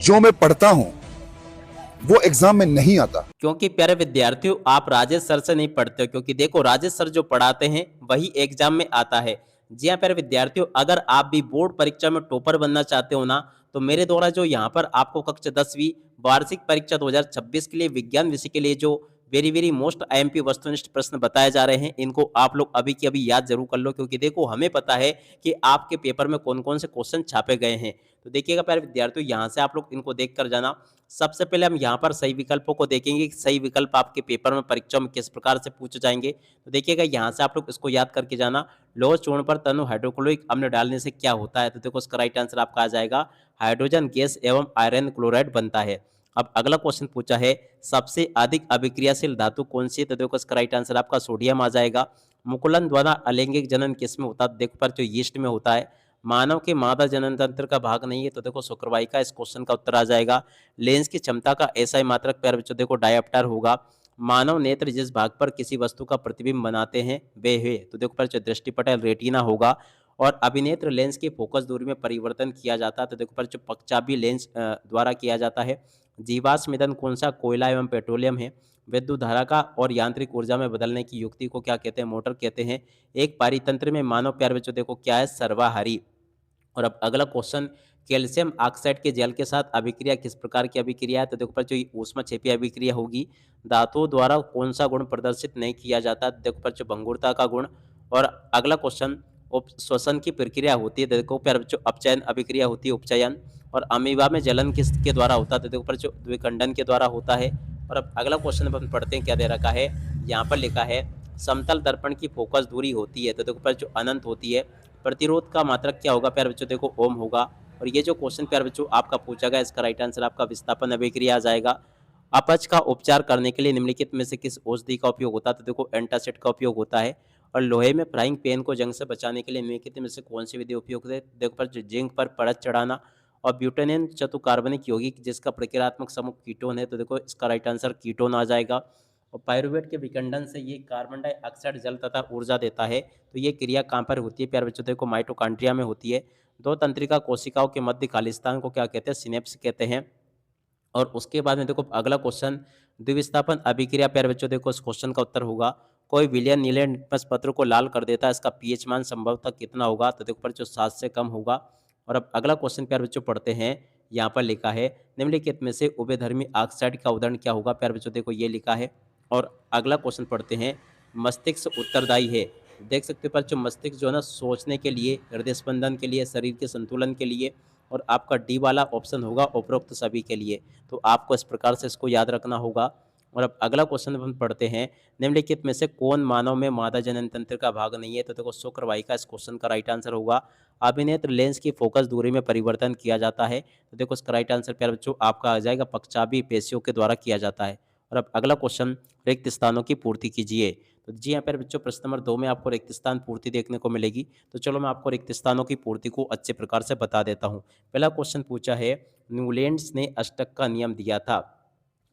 जो मैं पढ़ता हूं वो एग्जाम में नहीं आता। क्योंकि प्यारे विद्यार्थियों, आप राजेश सर से नहीं पढ़ते हो, क्योंकि देखो राजेश सर जो पढ़ाते हैं वही एग्जाम में आता है। जी हाँ प्यारे विद्यार्थियों, अगर आप भी बोर्ड परीक्षा में टॉपर बनना चाहते हो ना, तो मेरे द्वारा जो यहाँ पर आपको कक्षा 10वीं वार्षिक परीक्षा 2026 के लिए विज्ञान विषय के लिए जो वेरी वेरी मोस्ट आईएमपी वस्तुनिष्ठ प्रश्न बताए जा रहे हैं, इनको आप लोग अभी की अभी याद जरूर कर लो, क्योंकि देखो हमें पता है कि आपके पेपर में कौन कौन से क्वेश्चन छापे गए हैं। तो देखिएगा प्यारे विद्यार्थियों, यहाँ से आप लोग इनको देख कर जाना। सबसे पहले हम यहाँ पर सही विकल्पों को देखेंगे कि सही विकल्प आपके पेपर में परीक्षा में किस प्रकार से पूछे जाएंगे। तो देखिएगा यहाँ से आप लोग इसको याद करके जाना। लोह चूर्ण पर तनु हाइड्रोक्लोरिक अम्ल डालने से क्या होता है? तो देखो इसका राइट आंसर आपका आ जाएगा हाइड्रोजन गैस एवं आयरन क्लोराइड बनता है। अब अगला क्वेश्चन पूछा है सबसे अधिक अभिक्रियाशील धातु कौन सी है? तो देखो इसका राइट आंसर आपका सोडियम आ जाएगा। मुकुलन द्वारा अलैंगिक जनन किसमें होता है? देखो पर जो यीस्ट में होता है। मानव के मादा जनन तंत्र का भाग नहीं है, तो देखो शुक्रवाहिका इस क्वेश्चन का उत्तर आ जाएगा। लेंस की क्षमता का ऐसा मात्रक प्यारे बच्चों देखो डायोप्टर होगा। मानव नेत्र जिस भाग पर किसी वस्तु का प्रतिबिंब बनाते हैं वे है, तो देखो पर जो दृष्टिपटल रेटिना होगा। और अभिनेत्र लेंस की फोकस दूरी में परिवर्तन किया जाता है, तो देखो पर जो पक्षाभि लेंस द्वारा किया जाता है। जीवाश्म ईंधन कौन सा कोयला एवं पेट्रोलियम है? विद्युत धारा का और यांत्रिक ऊर्जा में बदलने की युक्ति को क्या कहते हैं? मोटर कहते हैं। एक पारितंत्र में मानव प्यारे बच्चों देखो क्या है? सर्वाहारी। और अब अगला क्वेश्चन, कैल्शियम ऑक्साइड के जल के साथ अभिक्रिया किस प्रकार की अभिक्रिया है? तो देखो पर जो ऊष्माक्षेपीय अभिक्रिया होगी। धातुओं द्वारा कौन सा गुण प्रदर्शित नहीं किया जाता? देखो पर जो भंगुरता का गुण। और अगला क्वेश्चन, श्वसन की प्रक्रिया होती है, देखो पर जो अपचयन अभिक्रिया होती है उपचयन। और अमीबा में जलन किसके द्वारा होता है? तो देखो पर जो द्विखंडन के द्वारा होता है। और अब अगला क्वेश्चन अपन पढ़ते हैं क्या दे रखा है। यहाँ पर लिखा है समतल दर्पण की फोकस दूरी होती है, तो देखो पर जो अनंत होती है। प्रतिरोध का मात्रक क्या होगा प्यारे बच्चों? देखो ओम होगा। और ये जो क्वेश्चन प्यारे बच्चों आपका पूछा गया, इसका राइट आंसर आपका विस्थापन अभिक्रिया आ जाएगा। अपच का उपचार करने के लिए निम्नलिखित में से किस औषधि का उपयोग होता है? तो देखो एंटासिड का उपयोग होता है। और लोहे में फ्राइंग पैन को जंग से बचाने के लिए निम्नलिखित में से कौन सी विधि उपयोग है? देखो पर जिंक पर परत चढ़ाना। और ब्यूटेनियम चतुर्कार्बनिक यौगिक जिसका प्रक्रियात्मक समूह कीटोन है, तो देखो इसका राइट आंसर कीटोन आ जाएगा। और पायरुवेट के विखंडन से ये कार्बन डाइऑक्साइड जल तथा ऊर्जा देता है, तो ये क्रिया कहाँ पर होती है प्यारे बच्चों? देखो माइटोकॉन्ड्रिया में होती है। दो तंत्रिका कोशिकाओं के मध्य खालिस्तान को क्या कहते हैं? सिनेप्स कहते हैं। और उसके बाद में देखो अगला क्वेश्चन, द्विविस्थापन अभिक्रिया प्यारे बच्चों देखो इस क्वेश्चन का उत्तर होगा कोई विलियन नीले लिटमस पत्र को लाल कर देता है, इसका पीएच मान संभवतः कितना होगा? तो देखो पर जो 7 से कम होगा। और अब अगला क्वेश्चन प्यारे बच्चों पढ़ते हैं। यहाँ पर लिखा है निम्नलिखित में से उभयधर्मी ऑक्साइड का उदाहरण क्या होगा? प्यारे बच्चों देखो ये लिखा है। और अगला क्वेश्चन पढ़ते हैं, मस्तिष्क उत्तरदायी है, देख सकते हो पर जो मस्तिष्क जो है ना सोचने के लिए, हृदय स्पंदन के लिए, शरीर के संतुलन के लिए। और आपका डी वाला ऑप्शन होगा उपरोक्त सभी के लिए। तो आपको इस प्रकार से इसको याद रखना होगा। और अब अगला क्वेश्चन हम पढ़ते हैं, निम्नलिखित में से कौन मानव में मादा जनन तंत्र का भाग नहीं है? तो देखो शुक्रवाहिका इस क्वेश्चन का राइट आंसर होगा। अभिनेत्र लेंस की फोकस दूरी में परिवर्तन किया जाता है, तो देखो इसका राइट आंसर प्यारे बच्चों आपका आ जाएगा पक्षाभि पेशियों के द्वारा किया जाता है। और अब अगला क्वेश्चन, रिक्त स्थानों की पूर्ति कीजिए। तो जी हाँ प्यारे बच्चों, प्रश्न नंबर 2 में आपको रिक्त स्थान पूर्ति देखने को मिलेगी। तो चलो मैं आपको रिक्त स्थानों की पूर्ति को अच्छे प्रकार से बता देता हूँ। पहला क्वेश्चन पूछा है, न्यूलैंड्स ने अष्टक का नियम दिया था।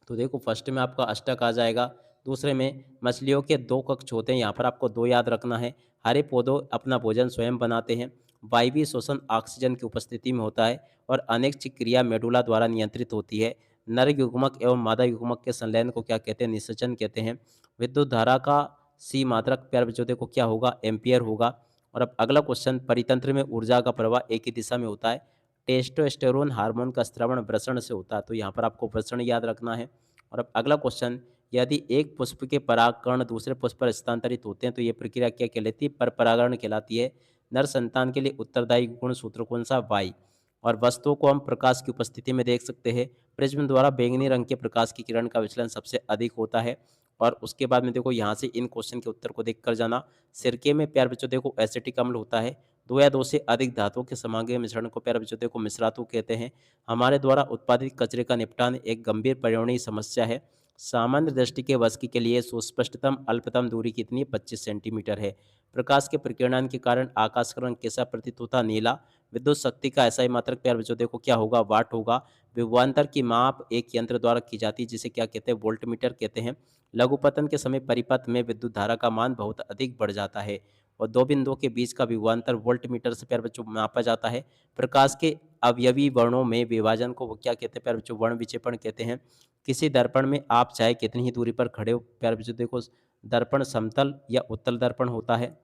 तो देखो फर्स्ट में आपका अष्टक आ जाएगा। दूसरे में मछलियों के 2 कक्ष होते हैं, यहाँ पर आपको 2 याद रखना है। हरे पौधों अपना भोजन स्वयं बनाते हैं। वायवीय श्वसन ऑक्सीजन की उपस्थिति में होता है। और अनैच्छिक क्रिया मेडुला द्वारा नियंत्रित होती है। नर युग्मक एवं मादा युग्मक के संलयन को क्या कहते हैं? निषेचन कहते हैं। विद्युत धारा का सी मात्रक प्यारे बच्चों देखो क्या होगा? एम्पियर होगा। और अब अगला क्वेश्चन, परितंत्र में ऊर्जा का प्रवाह एक ही दिशा में होता है। टेस्टोस्टेरोन हार्मोन का स्रावण वृषण से होता है, तो यहाँ पर आपको वृषण याद रखना है। और अब अगला क्वेश्चन, यदि एक पुष्प के परागकण दूसरे पुष्प पर स्थानांतरित होते हैं तो ये प्रक्रिया क्या कहलाती है? पर परागण कहलाती है। नर संतान के लिए उत्तरदायी गुण सूत्र कौन सा? वाई। और वस्तुओं को हम प्रकाश की उपस्थिति में देख सकते हैं। प्रिज्म द्वारा बैंगनी रंग के प्रकाश की किरण का विचलन सबसे अधिक होता है। और उसके बाद में देखो यहाँ से इन क्वेश्चन के उत्तर को देख कर जाना। सिरके में प्यारे बच्चों देखो एसिटिक अम्ल होता है। 2 या 2 से अधिक धातुओं के समांगी मिश्रण को प्यारे बच्चों देखो मिश्रातु कहते हैं। हमारे द्वारा उत्पादित कचरे का निपटान एक गंभीर पर्यावरणीय समस्या है। सामान्य दृष्टि के वश के लिए सुस्पष्टतम अल्पतम दूरी कितनी? 25 सेंटीमीटर है। प्रकाश के प्रकीर्णन के कारण आकाश का रंग कैसा प्रतीत होता? नीला। विद्युत शक्ति का ऐसा ही मात्रक प्यारे बच्चों देखो क्या होगा? वाट होगा। विभवांतर की माप एक यंत्र द्वारा की जाती है जिसे क्या कहते हैं? वोल्टमीटर कहते हैं। लघुपतन के समय परिपथ में विद्युत धारा का मान बहुत अधिक बढ़ जाता है। और दो बिंदुओं के बीच का विभवांतर वोल्ट मीटर से प्यारे बच्चों मापा जाता है। प्रकाश के अवयवी वर्णों में विभाजन को वो क्या कहते हैं प्यारे बच्चों, वर्ण विक्षेपण कहते हैं। किसी दर्पण में आप चाहे कितनी ही दूरी पर खड़े हो प्यारे बच्चों देखो, दर्पण समतल या उत्तल दर्पण होता है।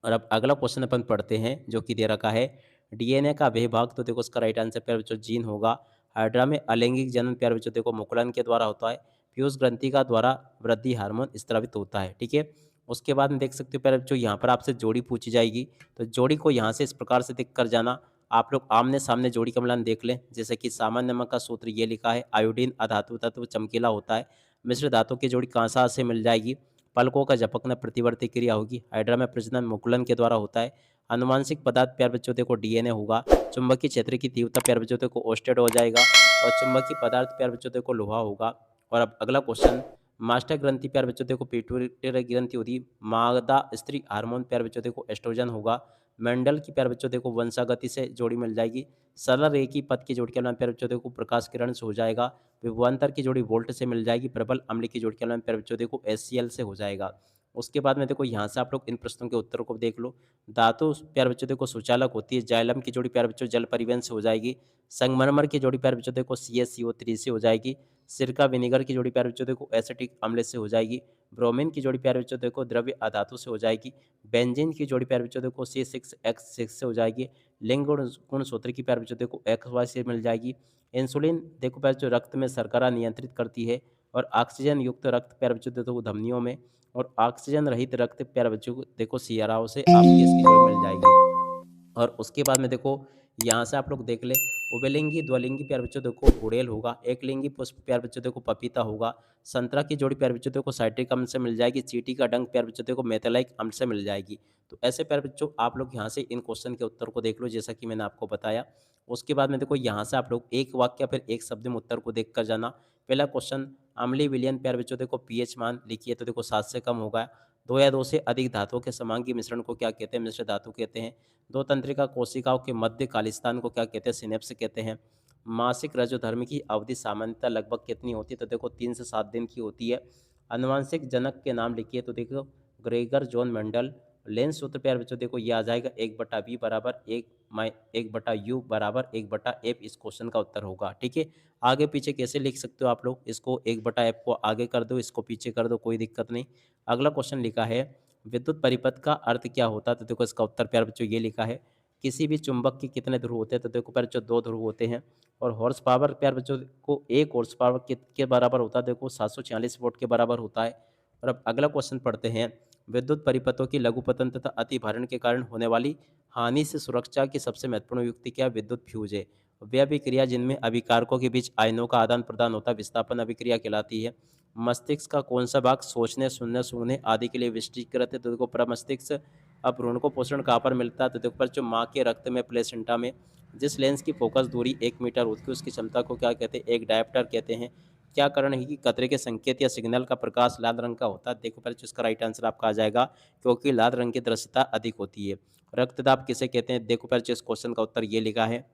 और अब अगला क्वेश्चन अपन पढ़ते हैं जो कि दे रखा है, डीएनए का वह भाग, तो देखो इसका राइट आंसर प्यारे बच्चों जीन होगा। हाइड्रा में अलैंगिक जनन प्यारे बच्चों देखो मुकुलन के द्वारा होता है। पीयूष ग्रंथि का द्वारा वृद्धि हार्मोन स्रावित होता है, ठीक है। उसके बाद में देख सकते हो प्यारे बच्चों यहाँ पर आपसे जोड़ी पूछी जाएगी, तो जोड़ी को यहाँ से इस प्रकार से देख कर जाना। आप लोग आमने सामने जोड़ी का मिलान देख लें। जैसे कि सामान्य नमक का सूत्र ये लिखा है, आयोडीन अधातु तत्व चमकीला होता है। मिश्र धातु की जोड़ी कांसा से मिल जाएगी। पलकों का झपकना प्रतिवर्ती क्रिया होगी। हाइड्रा में प्रजनन मुकुलन के द्वारा होता है। आनुवांशिक पदार्थ प्यारे बच्चों देखो डीएनए होगा। चुंबकीय क्षेत्र की तीव्रता प्यारे बच्चों देखो ओस्टेड हो जाएगा। और चुंबकीय पदार्थ प्यारे बच्चों देखो लोहा होगा। और अब अगला क्वेश्चन, मास्टर ग्रंथि प्यारे बच्चों देखो पिट्यूटरी ग्रंथि होती है। मादा स्त्री हार्मोन प्यारे बच्चों देखो एस्ट्रोजन होगा। मेंडल की प्यारे बच्चों देखो वंशागति से जोड़ी मिल जाएगी। सरल रेखी पथ की जोड़ी के नाम प्यारे बच्चों देखो प्रकाश किरण से हो जाएगा। विभवांतर की जोड़ी वोल्ट से मिल जाएगी। प्रबल अम्ल की जोड़ी के नाम प्यारे बच्चों देखो एचसीएल से हो जाएगा। उसके बाद में देखो यहाँ से आप लोग इन प्रश्नों के उत्तरों को देख लो। धातु प्यारे बच्चों देखो सुचालक होती है। जाइलम की जोड़ी प्यारे बच्चों जल परिवहन से हो जाएगी। संगमरमर की जोड़ी प्यारे बच्चों देखो CaCO3 से हो जाएगी। सिरका विनेगर की जोड़ी प्यारे बच्चों देखो एसिटिक अम्ल से हो जाएगी। ब्रोमीन की जोड़ी प्यारे बच्चों देखो द्रव्य अधातु से हो जाएगी। बेंजीन की जोड़ी प्यारे बच्चों देखो C6H6 से हो जाएगी। लिंग गुण सूत्र की प्यारे बच्चों देखो XY से मिल जाएगी। इंसुलिन देखो प्यारे बच्चों रक्त में शर्करा नियंत्रित करती है। और ऑक्सीजन युक्त रक्त प्यारे बच्चों देखो धमनियों में। और ऑक्सीजन रहित रक्त प्यारे बच्चों को देखो सियाराओं से आपकी इसकी जोड़ी मिल जाएगी। और उसके बाद में देखो यहाँ से आप लोग देख ले, उभयलिंगी द्विलिंगी प्यारे बच्चों देखो गुड़ेल होगा। एक लिंगी पुष्प प्यारे बच्चों देखो पपीता होगा। संतरा की जोड़ी प्यारे बच्चों देखो साइट्रिक अम्ल से मिल जाएगी। चींटी का डंक प्यारे बच्चों देखो मेथेलाइक अम्ल से मिल जाएगी। तो ऐसे प्यारे बच्चों आप लोग यहाँ से इन क्वेश्चन के उत्तर को देख लो जैसा कि मैंने आपको बताया। उसके बाद में देखो यहाँ से आप लोग एक वाक्य या फिर एक शब्द में उत्तर को देख कर जाना। पहला क्वेश्चन, अम्लीय विलयन प्यारे बच्चों देखो पीएच मान लिखिए, तो देखो 7 से कम होगा। दो या दो से अधिक धातुओं के समांगी मिश्रण को क्या कहते हैं, मिश्र धातु कहते हैं। दो तंत्रिका कोशिकाओं के मध्य कालिस्तान को क्या कहते हैं, सिनेप्स कहते हैं। मासिक रजोधर्मी की अवधि सामान्यतः लगभग कितनी होती है, तो देखो 3 से 7 दिन की होती है। आनुवंशिक जनक के नाम लिखिए, तो देखो ग्रेगर जॉन मेंडल। लेंस सूत्र प्यारे बच्चों देखो ये आ जाएगा 1/V बराबर 1/U बराबर 1/F, इस क्वेश्चन का उत्तर होगा, ठीक है। आगे पीछे कैसे लिख सकते हो आप लोग, इसको 1/F को आगे कर दो, इसको पीछे कर दो, कोई दिक्कत नहीं। अगला क्वेश्चन लिखा है, विद्युत परिपथ का अर्थ क्या होता है, तो देखो इसका उत्तर प्यारे बच्चों ये लिखा है, किसी भी चुंबक के कितने ध्रुव होते हैं, तो देखो प्यारे बच्चों 2 ध्रुव होते हैं। और हॉर्स पावर प्यारे बच्चों को 1 हॉर्स पावर के बराबर होता है, देखो 746 वोल्ट के बराबर होता है। और अब अगला क्वेश्चन पढ़ते हैं, विद्युत परिपथों की लघुपतन तथा अतिभारण के कारण होने वाली हानि से सुरक्षा की सबसे महत्वपूर्ण युक्ति क्या, विद्युत फ्यूज है। वे अभिक्रिया जिनमें अभिकारकों के बीच आयनों का आदान प्रदान होता है विस्थापन अभिक्रिया कहलाती है। मस्तिष्क का कौन सा भाग सोचने, सुनने, सूंघने आदि के लिए विशिष्ट है, तो देखो प्रमस्तिष्क। अब भ्रूण को पोषण कहाँ पर मिलता है, तो देखो पर जो माँ के रक्त में प्लेसेंटा में। जिस लेंस की फोकस दूरी 1 मीटर होती है उसकी क्षमता को क्या कहते हैं, एक डायप्टर कहते हैं। क्या कारण है कि कतरे के संकेत या सिग्नल का प्रकाश लाल रंग का होता है, देखो पहले इसका राइट आंसर आपका आ जाएगा, क्योंकि लाल रंग की दृश्यता अधिक होती है। रक्तदाब किसे कहते हैं, देखो पहले इस क्वेश्चन का उत्तर ये लिखा है,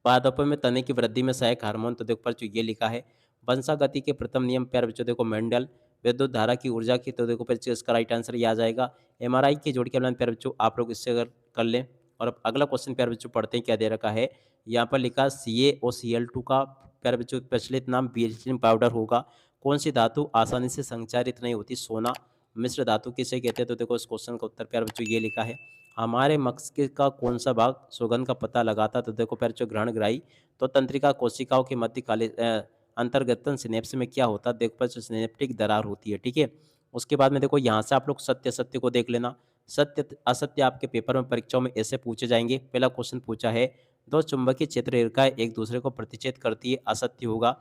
पादपों में तने की वृद्धि में सहायक हार्मोन, तो देखो पर ये लिखा है। वंशागति के प्रथम नियम प्यारे बच्चों देखो मेंडल। विद्युत धारा की ऊर्जा की, तो देखो पर इसका राइट आंसर ये आ जाएगा। एमआरआई की जोड़ के मिलान प्यारे बच्चों आप लोग इससे अगर कर लें। और अब अगला क्वेश्चन प्यारे बच्चों पढ़ते हैं, क्या दे रखा है, यहाँ पर लिखा CaOCl2 का प्यारे बच्चों प्रचलित नाम ब्लीचिंग पाउडर होगा। कौन सी धातु आसानी से संचारित नहीं होती, सोना। मिश्र धातु किसे कहते हैं, तो देखो इस क्वेश्चन का उत्तर प्यारे बच्चों ये लिखा है। हमारे मस्तिष्क का कौन सा भाग सुगंध का पता लगाता, तो देखो प्यारे बच्चों ग्रहणग्राही। तो तंत्रिका कोशिकाओं के मध्य काले अंतर्गतन सिनेप्स में क्या होता है, देखो पर सिनेप्टिक दरार होती है, ठीक है। उसके बाद में देखो यहाँ से आप लोग सत्य सत्य को देख लेना। सत्य असत्य आपके पेपर में परीक्षाओं में ऐसे पूछे जाएंगे। पहला क्वेश्चन पूछा है, दो चुंबकीय क्षेत्र रेखाएं एक दूसरे को प्रतिच्छेद करती है, असत्य होगा।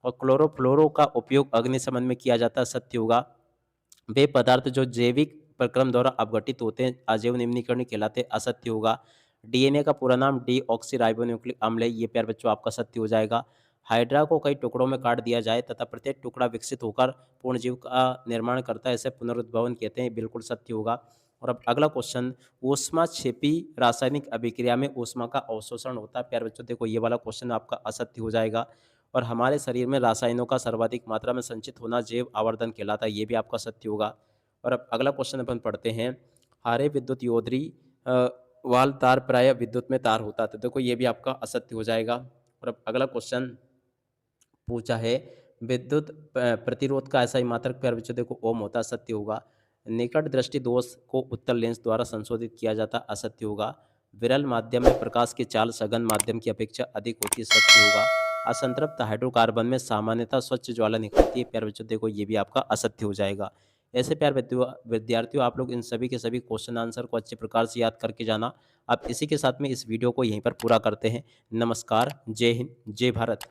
और क्लोरोफ्लोरो का उपयोग अग्निशमन में किया जाता है, सत्य होगा। वे पदार्थ जो जैविक प्रक्रम द्वारा अपघटित होते हैं अजैव निम्नीकरण कहलाते हैं, असत्य होगा। डीएनए का पूरा नाम डीऑक्सीराइबोन्यूक्लिक अम्ल है, ये प्यारे बच्चों आपका सत्य हो जाएगा। हाइड्रा को कई टुकड़ों में काट दिया जाए तथा प्रत्येक टुकड़ा विकसित होकर पूर्ण जीव का निर्माण करता है, इसे पुनरुद्भवन कहते हैं, बिल्कुल सत्य होगा। और अब अगला क्वेश्चन, ऊष्मा क्षेपी रासायनिक अभिक्रिया में ऊष्मा का अवशोषण होता है, प्यारे बच्चों देखो ये वाला क्वेश्चन आपका असत्य हो जाएगा। और हमारे शरीर में रासायनों का सर्वाधिक मात्रा में संचित होना जैव आवर्धन कहलाता है, ये भी आपका सत्य होगा। और अब अगला क्वेश्चन अपन पढ़ते हैं, हारे विद्युत योधरी वाल तार प्राय विद्युत में तार होता था। देखो ये भी आपका असत्य हो जाएगा। और अब अगला क्वेश्चन पूछा है, विद्युत प्रतिरोध का ऐसा ही मात्रक प्यारे बच्चों देखो ओम होता, असत्य होगा। निकट दृष्टि दोष को उत्तल लेंस द्वारा संशोधित किया जाता, असत्य होगा। विरल माध्यम में प्रकाश की चाल सघन माध्यम की अपेक्षा अधिक होती है, सत्य होगा। असंतृप्त हाइड्रोकार्बन में सामान्यतः स्वच्छ ज्वाला निकलती है, प्यारे बच्चों देखो ये भी आपका असत्य हो जाएगा। ऐसे प्यारे विद्यार्थियों आप लोग इन सभी के सभी क्वेश्चन आंसर को अच्छे प्रकार से याद करके जाना। अब इसी के साथ में इस वीडियो को यहीं पर पूरा करते हैं। नमस्कार, जय हिंद, जय भारत।